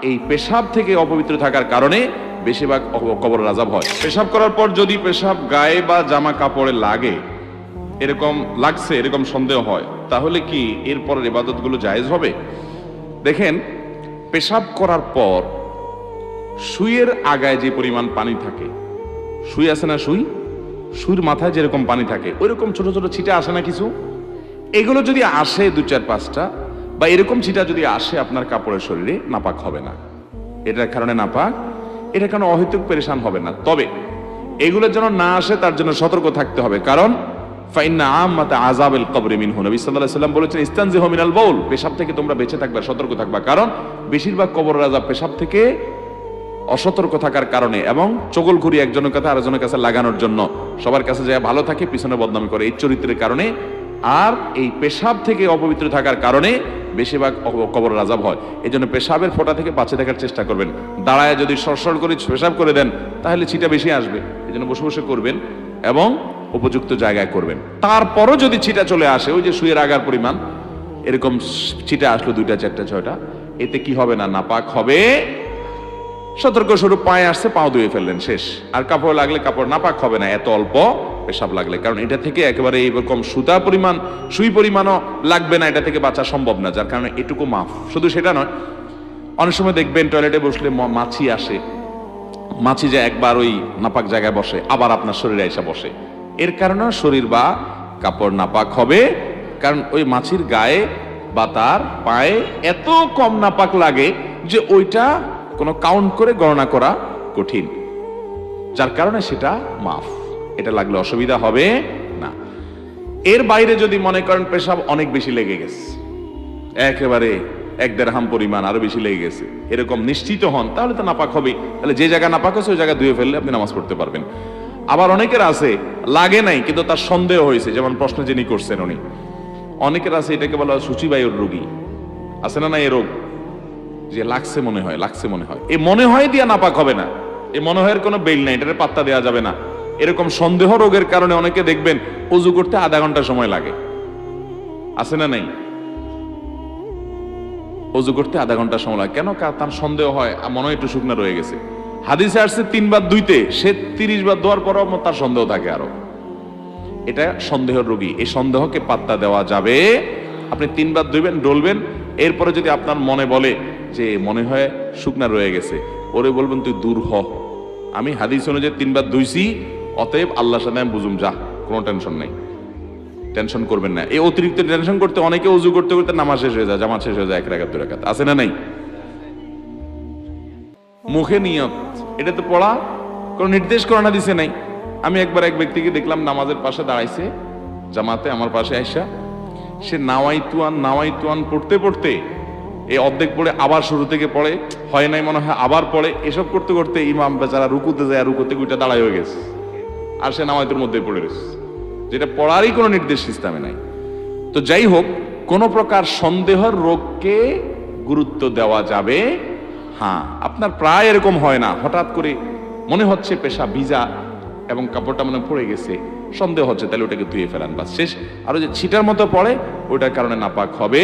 এই পেশাব থেকে অপবিত্র থাকার কারণে বেশিরভাগ কবরের আযাব হয়। পেশাব করার পর যদি পেশাব গায়ে বা জামা কাপড়ে লাগে, এরকম লাগছে এরকম সন্দেহ হয়, তাহলে কি এরপরের ইবাদতগুলো জায়েজ হবে? দেখেন, পেশাব করার পর সুইয়ের আগায় যে পরিমাণ পানি থাকে, সুই আছে না, সুইর মাথায় যেরকম পানি থাকে ওইরকম ছোট ছোট ছিটা আসে না কিছু, এগুলো যদি আসে 2-4-5টা বা এরকম ছিটা যদি আসে আপনার কাপড়ের শরীরে, নাপাক হবে না। এটার কারণে নাপাক, এটার কারণে অহেতুক পেরেশান হবে না। তবে এগুলো যেন না আসে তার জন্য সতর্ক থাকতে হবে, কারণ ফাইন্না আম্মাতা আযাবিল কবরি মিনহু, নবী সাল্লাল্লাহু আলাইহি সাল্লাম বলেছেন ইস্তানজিহু মিনাল বাউল, পেশাব থেকে তোমরা বেঁচে থাকবা, সতর্ক থাকবা, কারণ বেশিরভাগ কবরের আযাব পেশাব থেকে অসতর্ক থাকার কারণে এবং চগলখুরি একজনের কাছে আরেকজনের কাছে লাগানোর জন্য সবার কাছে যায় ভালো থাকে, পিছনে বদনামি করে, এই চরিত্রের কারণে আর এই পেশাব থেকে অপবিত্র থাকার কারণে বেশিরভাগ কবরের আযাব হয়। এই জন্য পেশাবের ফোঁটা থেকে বাঁচে থাকার চেষ্টা করবেন। দাঁড়ায় যদি সরসর করে পেশাব করে দেন তাহলে ছিটা বেশি আসবে, এই জন্য বসে বসে করবেন এবং উপযুক্ত জায়গায় করবেন। তারপরও যদি ছিটা চলে আসে, ওই যে সুইয়ের আগার পরিমাণ এরকম ছিটা আসলো 2-4-6টা, এতে কি হবে না, নাপাক হবে। সতর্ক স্বরূপ পায়ে আসছে, পাও ধুয়ে ফেললেন, শেষ। আর কাপড় লাগলে কাপড় নাপাক হবে না এত অল্প পেশাব লাগলে, কারণ এটা থেকে একেবারে এইরকম সুই পরিমাণও লাগবে না, এটা থেকে বাঁচা সম্ভব না, যার কারণে এটুকু মাফ। শুধু সেটা নয়, অনেক সময় দেখবেন টয়লেটে বসলে মাছি আসে, মাছি যে একবার ওই নাপাক জায়গায় বসে আবার আপনার শরীরে এসে বসে, এর কারণে শরীর বা কাপড় নাপাক হবে, কারণ ওই মাছির গায়ে বা তার পায়ে এত কম নাপাক লাগে যে ওইটা কোনো কাউন্ট করে গণনা করা কঠিন, যার কারণে সেটা মাফ, এটা লাগলে অসুবিধা হবে না। এর বাইরে যদি মনে করেন পেশাব অনেক বেশি লেগে গেছে, একেবারে 1-1.5 পরিমাণ আরো বেশি লেগে গেছে, এরকম নিশ্চিত হন, তাহলে তো নাপাক হবে। তাহলে যে জায়গা নাপাক আছে ওই জায়গা ধুয়ে ফেললে আপনি নামাজ পড়তে পারবেন। আবার অনেকের আছে লাগে নাই কিন্তু তার সন্দেহ হয়েছে, যেমন প্রশ্ন যিনি করছেন উনি, অনেকের আছে এটাকে বলা হয় সূচিবায়ুর রোগী, আছে না এই রোগ, যে লাগছে মনে হয় এই মনে হয় দিয়া নাপাক হবে না, এই মনে হয় কোনো বেল নাই, এটার পাত্তা দেওয়া যাবে না। এরকম সন্দেহ রোগের কারণে অনেকে দেখবেন ওযু করতে আধা ঘন্টা সময় লাগে, আছে না নাই, ওযু করতে আধা ঘন্টা সময় লাগে কেন? তার সন্দেহ হয় মনে হয় একটু শুকনা রয়ে গেছে। হাদিসে আসছে 3 বার ধুইতে, সে 30 বার ধোয়ার পরও তার সন্দেহ থাকে আরো, এটা সন্দেহের রোগী, এই সন্দেহকে পাত্তা দেওয়া যাবে। আপনি 3 বার ধুইবেন, ডলবেন, এরপরে যদি আপনার মনে বলে যে মনে হয় শুকনা রয়ে গেছে, ওরে বলবেন তুই দূর হ, আমি হাদিস অনুযায়ী 3 বার ধুইছি, অতএব আল্লাহর সাথে আমি বুঝুম, যা, কোনো টেনশন নাই, টেনশন করবেন না। এই অতিরিক্ত টেনশন করতে অনেকে ওযু করতে করতে নামাজ শেষ হয়ে যায়, জামাত শেষ হয়ে যায় 1 রাকাত 2 রাকাত, আছে না নাই? মুখে নিয়ত, এটা তো পড়া কোনো নির্দেশ করানো দিছে নাই। আমি একবার এক ব্যক্তিকে দেখলাম নামাজের পাশে দাঁড়াইছে জামাতে, আমার পাশে আইসা সে নাওয়াইতুয়ান পড়তে পড়তে এই অর্ধেক পড়ে আবার শুরু থেকে পড়ে, হয় নাই মনে হয় আবার পড়ে, এসব করতে করতে ইমাম বেচারা রুকুতে যায়, রুকুতে গুইটা দাঁড়াই হয়ে গেছে, আর সে নাওয়াইতুর মধ্যে পড়ে রয়েছে, যেটা পড়ারই কোনো নির্দেশ ইসলামে নাই। তো যাই হোক, কোন প্রকার সন্দেহের রোগকে গুরুত্ব দেওয়া যাবে। হ্যাঁ, আপনার প্রায় এরকম হয় না, হঠাৎ করে মনে হচ্ছে পেশাব ভিজা এবং কাপড়টা মনে পড়ে গেছে, সন্দেহ হচ্ছে, তাহলে ওটাকে ধুয়ে ফেলান, বাস, শেষ। আর যে ছিটার মতো পড়ে ওইটার কারণে নাপাক হবে